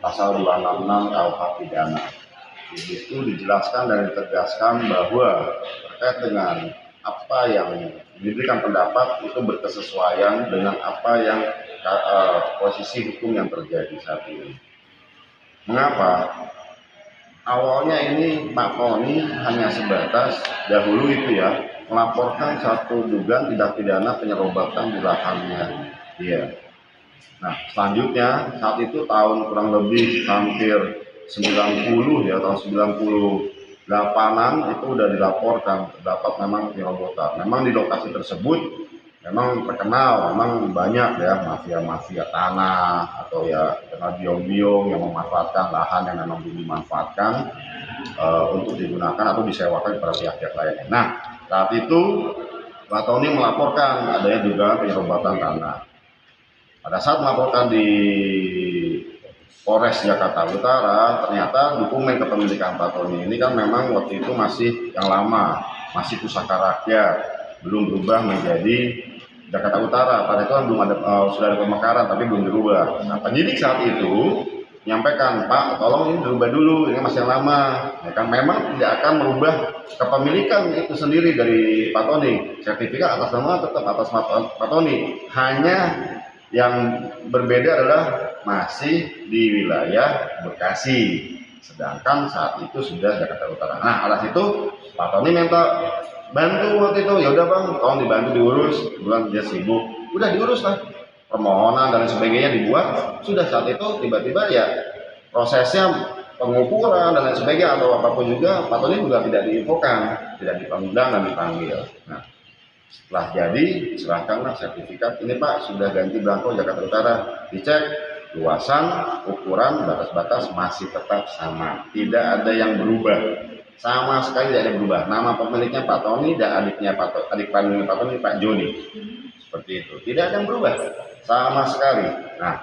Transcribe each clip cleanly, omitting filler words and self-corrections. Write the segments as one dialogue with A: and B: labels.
A: pasal 266 KUH pidana. Di situ dijelaskan dan ditegaskan bahwa terkait dengan apa yang diberikan pendapat itu berkesesuaian dengan apa yang posisi hukum yang terjadi saat ini. Mengapa? Awalnya ini Pak Tony hanya sebatas dahulu itu ya melaporkan satu dugaan tindak pidana penyerobatan di lahannya. Iya. Nah, selanjutnya saat itu tahun kurang lebih hampir 90 ya, tahun 98-an itu udah dilaporkan terdapat memang penyerobotan. Memang di lokasi tersebut memang terkenal, memang banyak ya mafia-mafia tanah atau ya kenal biong-biong yang memanfaatkan lahan yang memang belum dimanfaatkan untuk digunakan atau disewakan kepada pihak-pihak lainnya. Nah, saat itu Pak Tony melaporkan adanya dugaan penyerobatan tanah. Pada saat melaporkan di Polres Jakarta Utara, ternyata dokumen kepemilikan Pak Tony ini kan memang waktu itu masih yang lama, masih pusaka rakyat, belum berubah menjadi Jakarta Utara. Pada itu kan belum ada, sudah ada pemekaran tapi belum dirubah. Nah, penyidik saat itu menyampaikan, Pak, tolong ini dirubah dulu, ini masih yang lama. Ya kan memang tidak akan merubah kepemilikan itu sendiri dari Pak Tony. Sertifikat atas nama tetap atas Pak Tony. Hanya yang berbeda adalah masih di wilayah Bekasi, sedangkan saat itu sudah Jakarta Utara. Nah, atas itu Pak Tony minta bantu waktu itu, ya udah Bang, tolong dibantu diurus. Bulan dia sibuk, udah diurus lah, permohonan dan sebagainya dibuat. Sudah saat itu tiba-tiba ya prosesnya pengukuran dan lain sebagainya atau apapun juga Pak Tony juga tidak diinfokan, tidak diundang dan dipanggil. Nah, setelah jadi serahkanlah sertifikat ini Pak, sudah ganti belangko Jakarta Utara, dicek luasan, ukuran, batas-batas masih tetap sama, tidak ada yang berubah, sama sekali tidak ada yang berubah. Nama pemiliknya Pak Tony dan adik kandungnya Pak Tony, Pak Joni, seperti itu, tidak ada yang berubah sama sekali. Nah,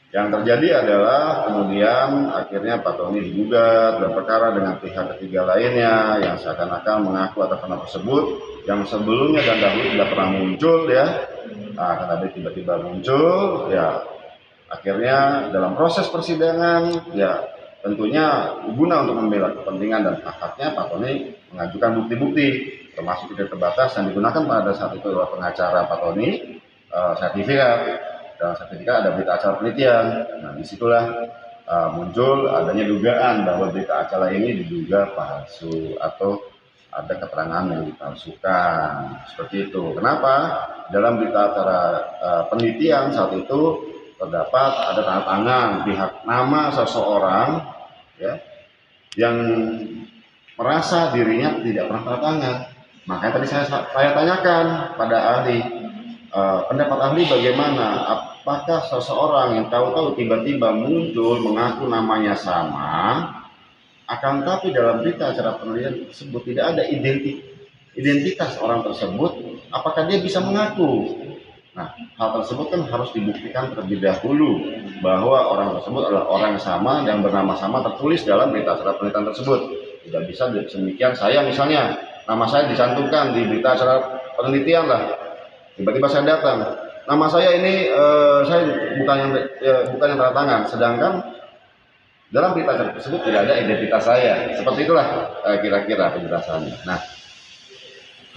A: yang terjadi adalah kemudian akhirnya Pak Tony digugat dalam perkara dengan pihak ketiga lainnya yang seakan-akan mengaku atas nama tersebut yang sebelumnya dan dahulu tidak pernah muncul ya. Nah, karena tiba-tiba muncul ya, akhirnya dalam proses persidangan ya tentunya guna untuk membela kepentingan dan hak-haknya Pak Tony mengajukan bukti-bukti termasuk tidak terbatas yang digunakan pada saat itu adalah pengacara Pak Tony, sertifikat. Dalam sertifikat ada berita acara penelitian. Nah, disitulah muncul adanya dugaan bahwa berita acara ini diduga palsu atau ada keterangan yang dipalsukan. Seperti itu. Kenapa? Dalam berita acara penelitian saat itu terdapat ada tanda tangan pihak nama seseorang ya yang merasa dirinya tidak pernah tanda tangan. Makanya tadi saya tanyakan pada ahli, pendapat ahli bagaimana? Apakah seseorang yang tahu-tahu tiba-tiba muncul mengaku namanya sama, akan tapi dalam berita acara penelitian tersebut tidak ada identitas orang tersebut, apakah dia bisa mengaku? Nah, hal tersebut kan harus dibuktikan terlebih dahulu bahwa orang tersebut adalah orang yang sama dan bernama sama tertulis dalam berita acara penelitian tersebut. Tidak bisa demikian, saya misalnya nama saya dicantumkan di berita acara penelitian lah, tiba-tiba saya datang, nama saya ini saya bukan yang tanda tangan, sedangkan dalam berita acara tersebut tidak ada identitas saya. Seperti itulah kira-kira penjelasannya. Nah,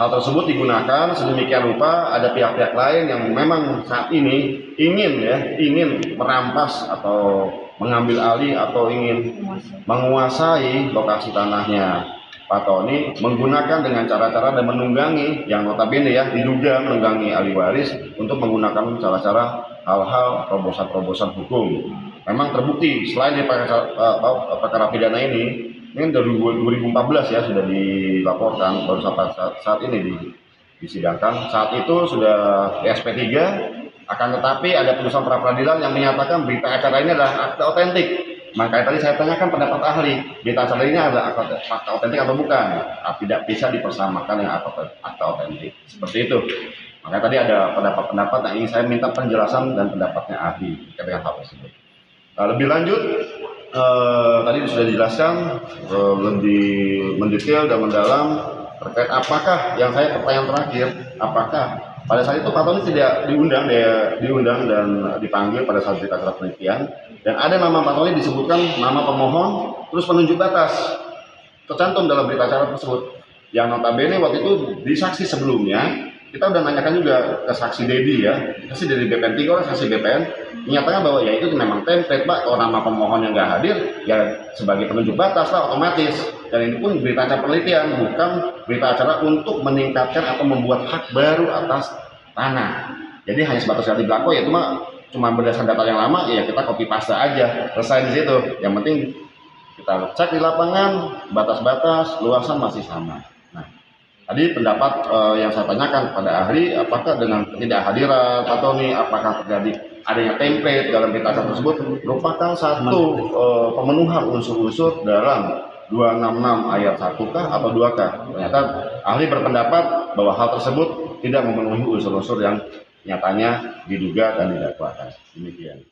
A: hal tersebut digunakan sedemikian rupa ada pihak-pihak lain yang memang saat ini ingin merampas atau mengambil alih atau ingin menguasai lokasi tanahnya Pak Tony menggunakan dengan cara-cara dan menunggangi yang notabene ya diduga menunggangi ahli waris untuk menggunakan cara-cara hal-hal terobosan-terobosan hukum. Memang terbukti selain di perkara pidana ini dari 2014 ya sudah dilaporkan, baru saat ini disidangkan. Saat itu sudah di SP3, akan tetapi ada putusan pra peradilan yang menyatakan berita acara ini adalah akta otentik. Makanya tadi saya tanyakan pendapat ahli, berita acara ini adalah akta otentik atau bukan? Tidak bisa dipersamakan dengan akta otentik. Seperti itu. Makanya tadi ada pendapat-pendapat yang ingin saya minta penjelasan dan pendapatnya ahli terkait hal tersebut. Lebih lanjut, tadi sudah dijelaskan lebih mendetail dan mendalam terkait apakah yang saya pertanyaan terakhir, apakah pada saat itu Pak Tony tidak diundang dan dipanggil pada saat berita acara penelitian, Dan ada nama Pak Tony disebutkan nama pemohon, terus penunjuk batas tercantum dalam berita acara tersebut. Yang notabene waktu itu di saksi sebelumnya kita udah nanyakan juga ke saksi Dedi ya, saksi dari BPN 3 orang saksi BPN menyatakan bahwa ya itu memang template Pak, kalau nama pemohon yang nggak hadir ya sebagai penunjuk batas lah otomatis. Dan ini pun berita acara penelitian, bukan berita acara untuk meningkatkan atau membuat hak baru atas tanah. Jadi hanya sebatas di belakang ya cuma berdasarkan data yang lama ya kita copy paste aja, selesai di situ. Yang penting kita cek di lapangan batas-batas luasan masih sama. Nah, tadi pendapat yang saya tanyakan kepada ahli, apakah dengan ketidakhadiran Pak Tony, apakah terjadi adanya template dalam berita acara tersebut merupakan satu pemenuhan unsur-unsur dalam 266 ayat 1K atau 2K. Ternyata ahli berpendapat bahwa hal tersebut tidak memenuhi unsur-unsur yang nyatanya diduga dan didakwakan. Demikian.